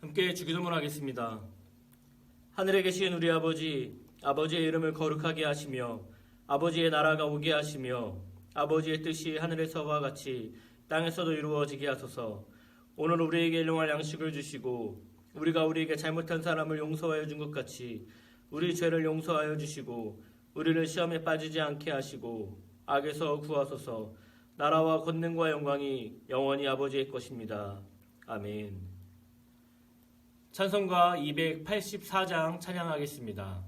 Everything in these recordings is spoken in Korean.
함께 주기도문 하겠습니다. 하늘에 계신 우리 아버지, 아버지의 이름을 거룩하게 하시며 아버지의 나라가 오게 하시며 아버지의 뜻이 하늘에서와 같이 땅에서도 이루어지게 하소서. 오늘 우리에게 일용할 양식을 주시고 우리가 우리에게 잘못한 사람을 용서하여 준 것 같이 우리 죄를 용서하여 주시고 우리를 시험에 빠지지 않게 하시고 악에서 구하소서. 나라와 권능과 영광이 영원히 아버지의 것입니다. 아멘. 찬송가 284장 찬양하겠습니다.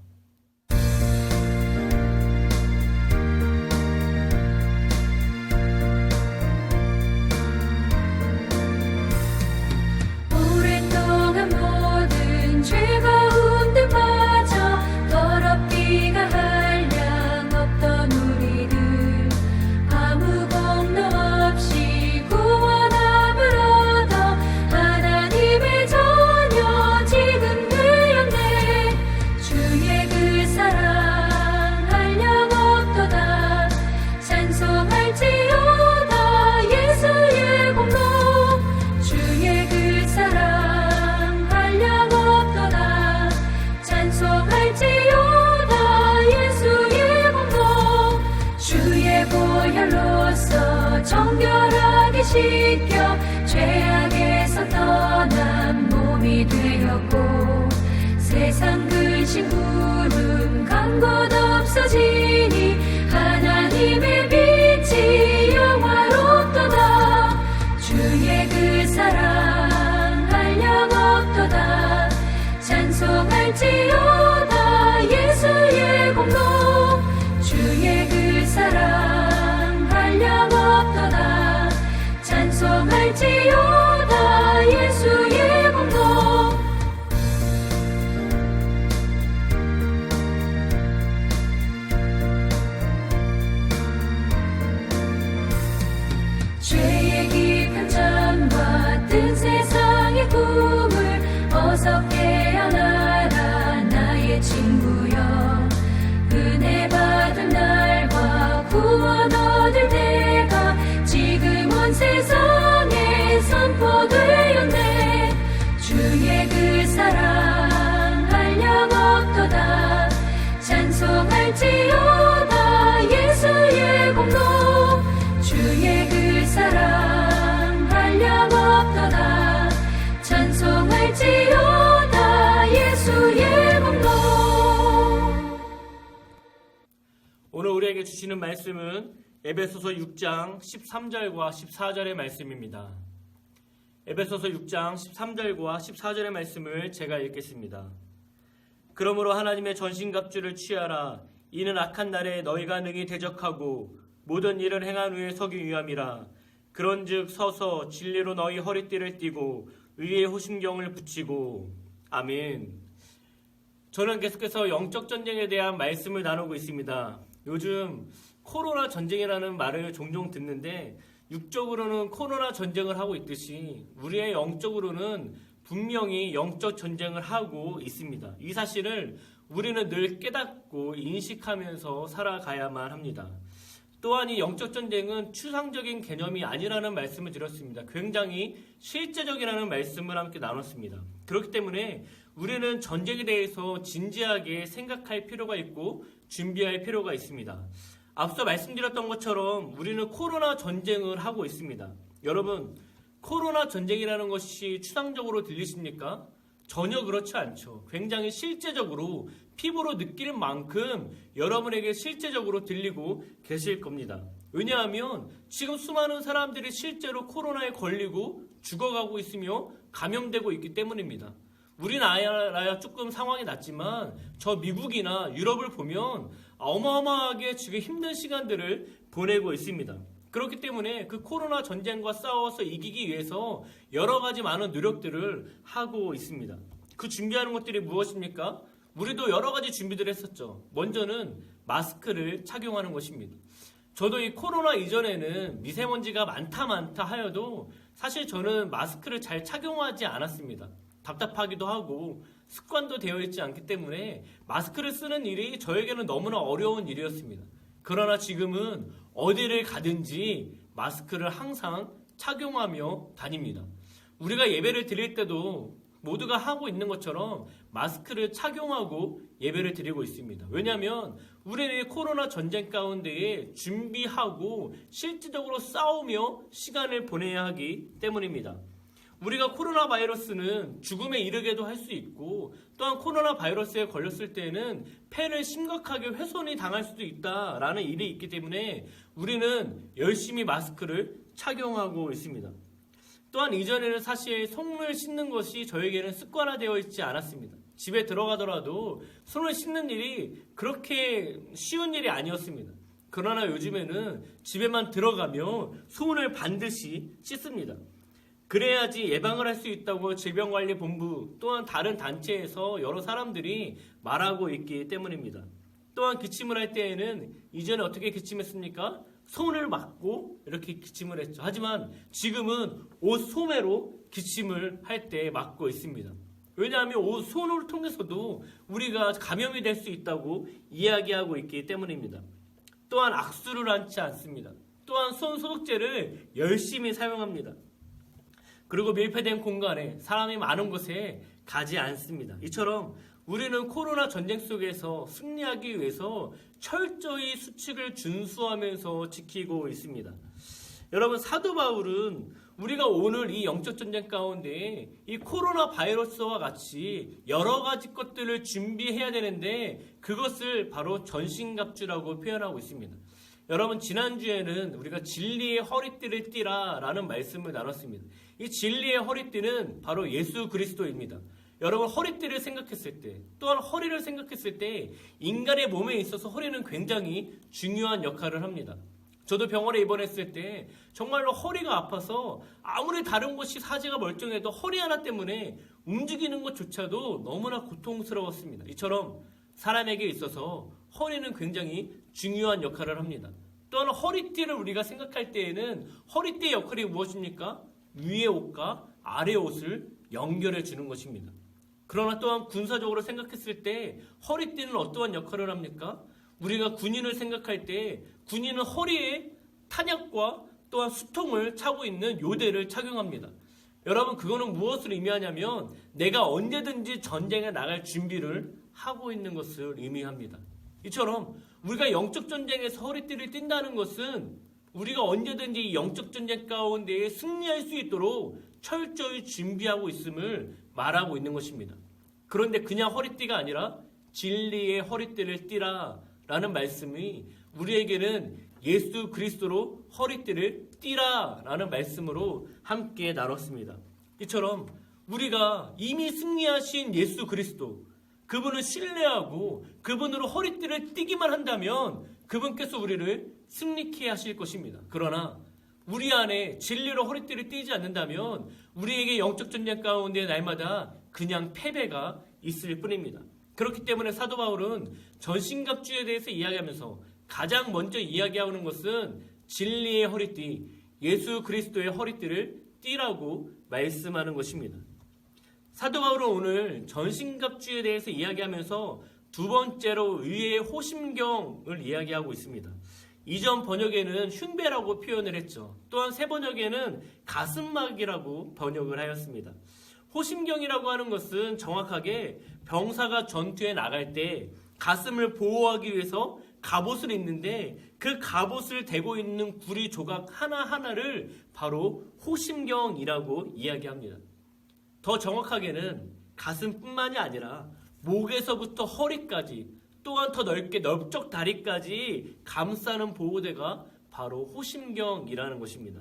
오랫동안 모든 즐거움들 빠져 더럽기가 한량 없던 우리를 아무 공로 없이 구원함을 얻어 하나님의 자녀 지금 되었네. 주의 그 사랑 한량 없도다. 찬송할지어다 예수의 공로. 주의 그 사랑 한량 없도다. 찬송할지어다 예수의 공로. 주의 보혈로서 정결하게 씻겨 죄악에서 떠난 몸이 되었고 세상 근심 구름 간 곳 없어지니 하나님의 빛이 영화롭도다. 주의 그 사랑 한량 없도다. 찬송할지어다 예수의 공로. 주의 그 사랑 한량 없도다. 찬송할지어다 예수의 공로. 죄의 깊은 잠과 뜬 세상의 꿈을 어서 깨어나라 나의 친구여. 은혜 받은 날과 구원 얻을 때가 지금 온 세상에 선포되었네. 주의 그 사랑 한량 없도다. 찬송할지어다 예수의 공로. 주의 그 사랑 한량 없도다. 찬송할지어다 예수의 공로. 오늘 우리에게 주시는 말씀은 에베소서 6장 13절과 14절의 말씀입니다. 에베소서 6장 13절과 14절의 말씀을 제가 읽겠습니다. 그러므로 하나님의 전신갑주를 취하라. 이는 악한 날에 너희가 능히 대적하고 모든 일을 행한 후에 서기 위함이라. 그런즉 서서 진리로 너희 허리띠를 띠고 의의 호심경을 붙이고. 아멘. 저는 계속해서 영적 전쟁에 대한 말씀을 나누고 있습니다. 요즘 코로나 전쟁이라는 말을 종종 듣는데 육적으로는 코로나 전쟁을 하고 있듯이 우리의 영적으로는 분명히 영적 전쟁을 하고 있습니다. 이 사실을 우리는 늘 깨닫고 인식하면서 살아가야만 합니다. 또한 이 영적 전쟁은 추상적인 개념이 아니라는 말씀을 드렸습니다. 굉장히 실제적이라는 말씀을 함께 나눴습니다. 그렇기 때문에 우리는 전쟁에 대해서 진지하게 생각할 필요가 있고 준비할 필요가 있습니다. 앞서 말씀드렸던 것처럼 우리는 코로나 전쟁을 하고 있습니다. 여러분, 코로나 전쟁이라는 것이 추상적으로 들리십니까? 전혀 그렇지 않죠. 굉장히 실제적으로 피부로 느낄 만큼 여러분에게 실제적으로 들리고 계실 겁니다. 왜냐하면 지금 수많은 사람들이 실제로 코로나에 걸리고 죽어가고 있으며 감염되고 있기 때문입니다. 우리나라야 조금 상황이 낮지만 저 미국이나 유럽을 보면 어마어마하게 지금 힘든 시간들을 보내고 있습니다. 그렇기 때문에 그 코로나 전쟁과 싸워서 이기기 위해서 여러 가지 많은 노력들을 하고 있습니다. 그 준비하는 것들이 무엇입니까? 우리도 여러 가지 준비들을 했었죠. 먼저는 마스크를 착용하는 것입니다. 저도 이 코로나 이전에는 미세먼지가 많다 하여도 사실 저는 마스크를 잘 착용하지 않았습니다. 답답하기도 하고 습관도 되어 있지 않기 때문에 마스크를 쓰는 일이 저에게는 너무나 어려운 일이었습니다. 그러나 지금은 어디를 가든지 마스크를 항상 착용하며 다닙니다. 우리가 예배를 드릴 때도 모두가 하고 있는 것처럼 마스크를 착용하고 예배를 드리고 있습니다. 왜냐하면 우리는 코로나 전쟁 가운데에 준비하고 실질적으로 싸우며 시간을 보내야 하기 때문입니다. 우리가 코로나 바이러스는 죽음에 이르게도 할 수 있고 또한 코로나 바이러스에 걸렸을 때는 폐를 심각하게 훼손이 당할 수도 있다라는 일이 있기 때문에 우리는 열심히 마스크를 착용하고 있습니다. 또한 이전에는 사실 손을 씻는 것이 저에게는 습관화되어 있지 않았습니다. 집에 들어가더라도 손을 씻는 일이 그렇게 쉬운 일이 아니었습니다. 그러나 요즘에는 집에만 들어가면 손을 반드시 씻습니다. 그래야지 예방을 할 수 있다고 질병관리본부 또한 다른 단체에서 여러 사람들이 말하고 있기 때문입니다. 또한 기침을 할 때에는 이전에 어떻게 기침했습니까? 손을 막고 이렇게 기침을 했죠. 하지만 지금은 옷 소매로 기침을 할 때 막고 있습니다. 왜냐하면 옷 손을 통해서도 우리가 감염이 될 수 있다고 이야기하고 있기 때문입니다. 또한 악수를 하지 않습니다. 또한 손 소독제를 열심히 사용합니다. 그리고 밀폐된 공간에 사람이 많은 곳에 가지 않습니다. 이처럼 우리는 코로나 전쟁 속에서 승리하기 위해서 철저히 수칙을 준수하면서 지키고 있습니다. 여러분, 사도 바울은 우리가 오늘 이 영적 전쟁 가운데 이 코로나 바이러스와 같이 여러 가지 것들을 준비해야 되는데 그것을 바로 전신갑주라고 표현하고 있습니다. 여러분, 지난주에는 우리가 진리의 허리띠를 띠라 라는 말씀을 나눴습니다. 이 진리의 허리띠는 바로 예수 그리스도입니다. 여러분, 허리띠를 생각했을 때 또한 허리를 생각했을 때 인간의 몸에 있어서 허리는 굉장히 중요한 역할을 합니다. 저도 병원에 입원했을 때 정말로 허리가 아파서 아무리 다른 곳이 사지가 멀쩡해도 허리 하나 때문에 움직이는 것조차도 너무나 고통스러웠습니다. 이처럼 사람에게 있어서 허리는 굉장히 중요한 역할을 합니다. 또한 허리띠를 우리가 생각할 때에는 허리띠의 역할이 무엇입니까? 위의 옷과 아래 옷을 연결해 주는 것입니다. 그러나 또한 군사적으로 생각했을 때 허리띠는 어떠한 역할을 합니까? 우리가 군인을 생각할 때 군인은 허리에 탄약과 또한 수통을 차고 있는 요대를 착용합니다. 여러분, 그거는 무엇을 의미하냐면 내가 언제든지 전쟁에 나갈 준비를 하고 있는 것을 의미합니다. 이처럼 우리가 영적 전쟁에서 허리띠를 띈다는 것은 우리가 언제든지 이 영적 전쟁 가운데 승리할 수 있도록 철저히 준비하고 있음을 말하고 있는 것입니다. 그런데 그냥 허리띠가 아니라 진리의 허리띠를 띠라 라는 말씀이 우리에게는 예수 그리스도로 허리띠를 띠라 라는 말씀으로 함께 나눴습니다. 이처럼 우리가 이미 승리하신 예수 그리스도, 그분을 신뢰하고 그분으로 허리띠를 띠기만 한다면 그분께서 우리를 승리케 하실 것입니다. 그러나 우리 안에 진리로 허리띠를 띠지 않는다면 우리에게 영적 전쟁 가운데 날마다 그냥 패배가 있을 뿐입니다. 그렇기 때문에 사도 바울은 전신갑주에 대해서 이야기하면서 가장 먼저 이야기하는 것은 진리의 허리띠, 예수 그리스도의 허리띠를 띠라고 말씀하는 것입니다. 사도 바울은 오늘 전신갑주에 대해서 이야기하면서 두 번째로 의의 호심경을 이야기하고 있습니다. 이전 번역에는 흉배라고 표현을 했죠. 또한 새 번역에는 가슴막이라고 번역을 하였습니다. 호심경이라고 하는 것은 정확하게 병사가 전투에 나갈 때 가슴을 보호하기 위해서 갑옷을 입는데 그 갑옷을 대고 있는 구리 조각 하나하나를 바로 호심경이라고 이야기합니다. 더 정확하게는 가슴뿐만이 아니라 목에서부터 허리까지 또한 더 넓게 넓적 다리까지 감싸는 보호대가 바로 호심경이라는 것입니다.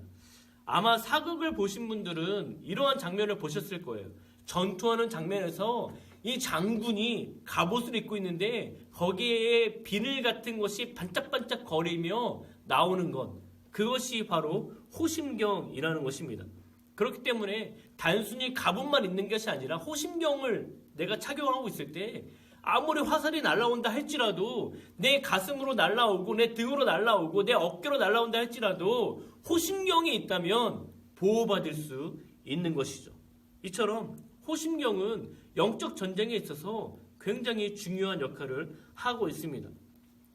아마 사극을 보신 분들은 이러한 장면을 보셨을 거예요. 전투하는 장면에서 이 장군이 갑옷을 입고 있는데 거기에 비늘 같은 것이 반짝반짝 거리며 나오는 것, 그것이 바로 호심경이라는 것입니다. 그렇기 때문에 단순히 갑옷만 입는 것이 아니라 호심경을 내가 착용하고 있을 때 아무리 화살이 날아온다 할지라도 내 가슴으로 날아오고 내 등으로 날아오고 내 어깨로 날아온다 할지라도 호심경이 있다면 보호받을 수 있는 것이죠. 이처럼 호심경은 영적 전쟁에 있어서 굉장히 중요한 역할을 하고 있습니다.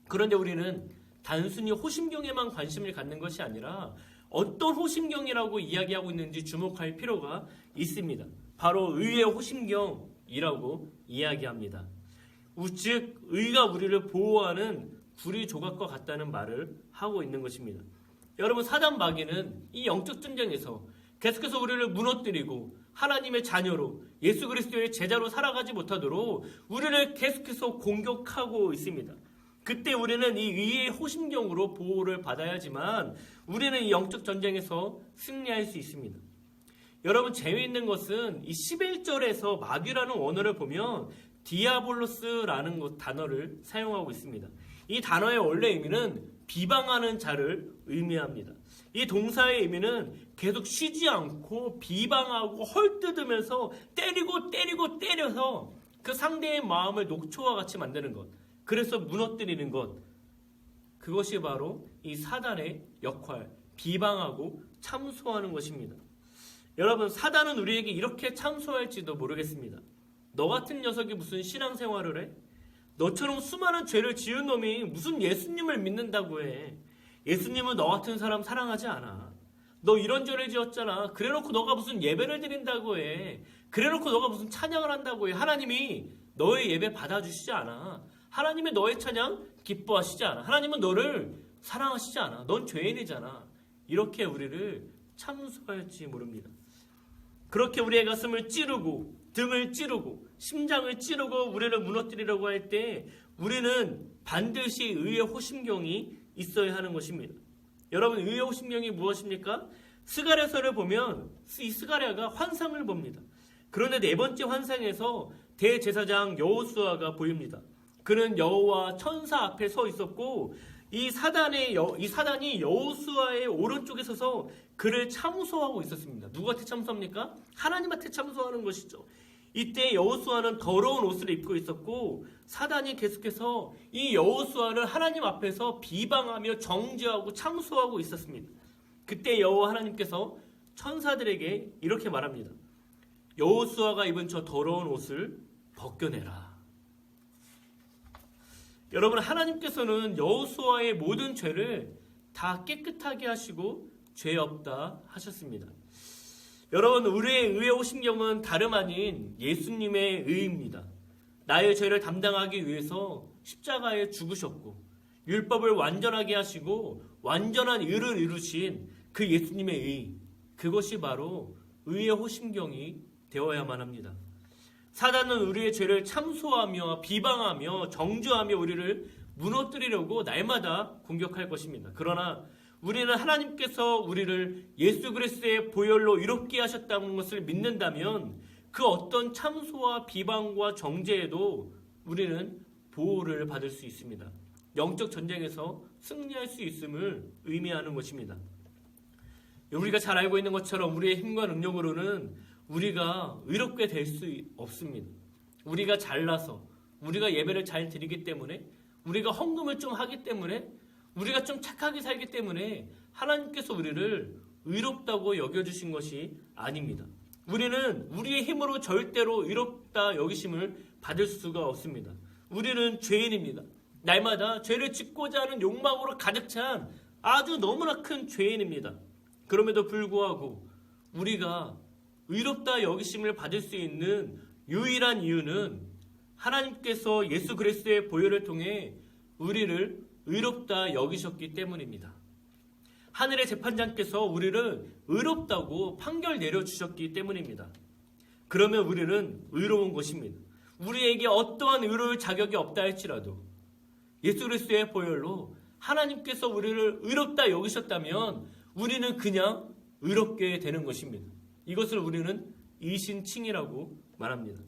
그런데 우리는 단순히 호심경에만 관심을 갖는 것이 아니라 어떤 호심경이라고 이야기하고 있는지 주목할 필요가 있습니다. 바로 의의 호심경이라고 이야기합니다. 즉 의가 우리를 보호하는 구리 조각과 같다는 말을 하고 있는 것입니다. 여러분, 사단 마귀는 이 영적 전쟁에서 계속해서 우리를 무너뜨리고 하나님의 자녀로 예수 그리스도의 제자로 살아가지 못하도록 우리를 계속해서 공격하고 있습니다. 그때 우리는 이 의의 호심경으로 보호를 받아야지만 우리는 이 영적 전쟁에서 승리할 수 있습니다. 여러분, 재미있는 것은 이 11절에서 마귀라는 원어를 보면 디아볼로스라는 단어를 사용하고 있습니다. 이 단어의 원래 의미는 비방하는 자를 의미합니다. 이 동사의 의미는 계속 쉬지 않고 비방하고 헐뜯으면서 때려서 그 상대의 마음을 녹초와 같이 만드는 것, 그래서 무너뜨리는 것, 그것이 바로 이 사단의 역할, 비방하고 참소하는 것입니다. 여러분, 사단은 우리에게 이렇게 참소할지도 모르겠습니다. 너 같은 녀석이 무슨 신앙생활을 해? 너처럼 수많은 죄를 지은 놈이 무슨 예수님을 믿는다고 해? 예수님은 너 같은 사람 사랑하지 않아. 너 이런 죄를 지었잖아. 그래놓고 너가 무슨 예배를 드린다고 해. 그래놓고 너가 무슨 찬양을 한다고 해. 하나님이 너의 예배 받아주시지 않아. 하나님의 너의 찬양 기뻐하시지 않아. 하나님은 너를 사랑하시지 않아. 넌 죄인이잖아. 이렇게 우리를 참소할지 모릅니다. 그렇게 우리의 가슴을 찌르고 등을 찌르고 심장을 찌르고 우리를 무너뜨리려고 할 때 우리는 반드시 의의 호심경이 있어야 하는 것입니다. 여러분, 의의 호심경이 무엇입니까? 스가랴서를 보면 이 스가랴가 환상을 봅니다. 그런데 네 번째 환상에서 대제사장 여호수아가 보입니다. 그는 여호와 천사 앞에 서 있었고 이 사단이 여호수아의 오른쪽에 서서 그를 참소하고 있었습니다. 누구한테 참소합니까? 하나님한테 참소하는 것이죠. 이때 여호수아는 더러운 옷을 입고 있었고 사단이 계속해서 이 여호수아를 하나님 앞에서 비방하며 정죄하고 참소하고 있었습니다. 그때 여호와 하나님께서 천사들에게 이렇게 말합니다. 여호수아가 입은 저 더러운 옷을 벗겨내라. 여러분, 하나님께서는 여호수아의 모든 죄를 다 깨끗하게 하시고 죄 없다 하셨습니다. 여러분, 우리의 의의 호심경은 다름 아닌 예수님의 의입니다. 나의 죄를 담당하기 위해서 십자가에 죽으셨고 율법을 완전하게 하시고 완전한 의를 이루신 그 예수님의 의, 그것이 바로 의의 호심경이 되어야만 합니다. 사단은 우리의 죄를 참소하며 비방하며 정죄하며 우리를 무너뜨리려고 날마다 공격할 것입니다. 그러나 우리는 하나님께서 우리를 예수 그리스도의 보혈로 이롭게 하셨다는 것을 믿는다면 그 어떤 참소와 비방과 정죄에도 우리는 보호를 받을 수 있습니다. 영적 전쟁에서 승리할 수 있음을 의미하는 것입니다. 우리가 잘 알고 있는 것처럼 우리의 힘과 능력으로는 우리가 의롭게 될 수 없습니다. 우리가 잘나서, 우리가 예배를 잘 드리기 때문에, 우리가 헌금을 좀 하기 때문에, 우리가 좀 착하게 살기 때문에 하나님께서 우리를 의롭다고 여겨주신 것이 아닙니다. 우리는 우리의 힘으로 절대로 의롭다 여기심을 받을 수가 없습니다. 우리는 죄인입니다. 날마다 죄를 짓고자 하는 욕망으로 가득 찬 아주 너무나 큰 죄인입니다. 그럼에도 불구하고 우리가 의롭다 여기심을 받을 수 있는 유일한 이유는 하나님께서 예수 그리스도의 보혈을 통해 우리를 의롭다 여기셨기 때문입니다. 하늘의 재판장께서 우리를 의롭다고 판결 내려주셨기 때문입니다. 그러면 우리는 의로운 것입니다. 우리에게 어떠한 의로울 자격이 없다 할지라도 예수 그리스도의 보혈로 하나님께서 우리를 의롭다 여기셨다면 우리는 그냥 의롭게 되는 것입니다. 이것을 우리는 이신칭이라고 말합니다.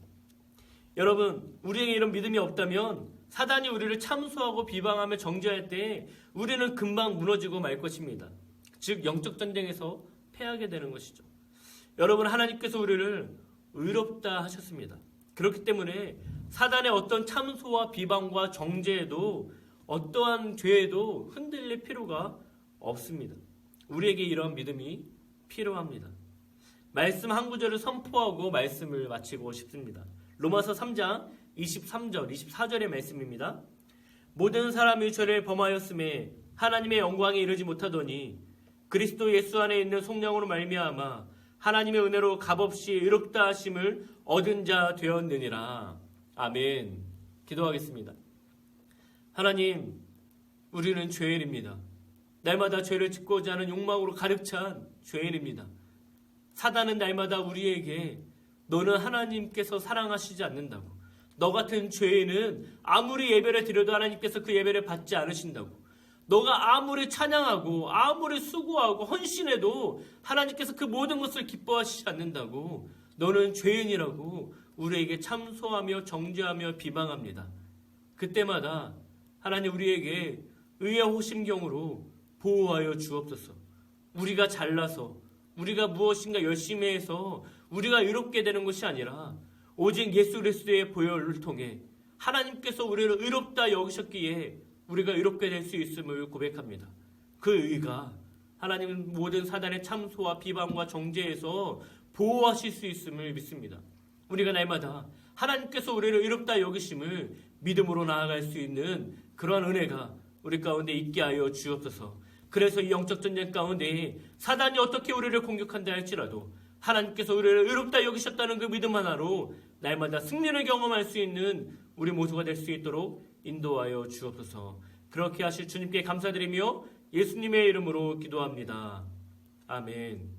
여러분, 우리에게 이런 믿음이 없다면 사단이 우리를 참소하고 비방하며 정죄할 때 우리는 금방 무너지고 말 것입니다. 즉 영적 전쟁에서 패하게 되는 것이죠. 여러분, 하나님께서 우리를 의롭다 하셨습니다. 그렇기 때문에 사단의 어떤 참소와 비방과 정죄에도 어떠한 죄에도 흔들릴 필요가 없습니다. 우리에게 이런 믿음이 필요합니다. 말씀 한 구절을 선포하고 말씀을 마치고 싶습니다. 로마서 3장 23절, 24절의 말씀입니다. 모든 사람이 죄를 범하였음에 하나님의 영광에 이르지 못하더니 그리스도 예수 안에 있는 성령으로 말미암아 하나님의 은혜로 값없이 의롭다 하심을 얻은 자 되었느니라. 아멘. 기도하겠습니다. 하나님, 우리는 죄인입니다. 날마다 죄를 짓고자 하는 욕망으로 가득 찬 죄인입니다. 사단은 날마다 우리에게 너는 하나님께서 사랑하시지 않는다고, 너 같은 죄인은 아무리 예배를 드려도 하나님께서 그 예배를 받지 않으신다고, 너가 아무리 찬양하고 아무리 수고하고 헌신해도 하나님께서 그 모든 것을 기뻐하시지 않는다고, 너는 죄인이라고 우리에게 참소하며 정죄하며 비방합니다. 그때마다 하나님 우리에게 의의 호심경으로 보호하여 주옵소서. 우리가 잘나서 우리가 무엇인가 열심히 해서 우리가 의롭게 되는 것이 아니라 오직 예수 그리스도의 보혈을 통해 하나님께서 우리를 의롭다 여기셨기에 우리가 의롭게 될 수 있음을 고백합니다. 그 의가 하나님은 모든 사단의 참소와 비방과 정죄에서 보호하실 수 있음을 믿습니다. 우리가 날마다 하나님께서 우리를 의롭다 여기심을 믿음으로 나아갈 수 있는 그러한 은혜가 우리 가운데 있게 하여 주옵소서. 그래서 이 영적 전쟁 가운데 사단이 어떻게 우리를 공격한다 할지라도 하나님께서 우리를 의롭다 여기셨다는 그 믿음 하나로 날마다 승리를 경험할 수 있는 우리 모두가 될 수 있도록 인도하여 주옵소서. 그렇게 하실 주님께 감사드리며 예수님의 이름으로 기도합니다. 아멘.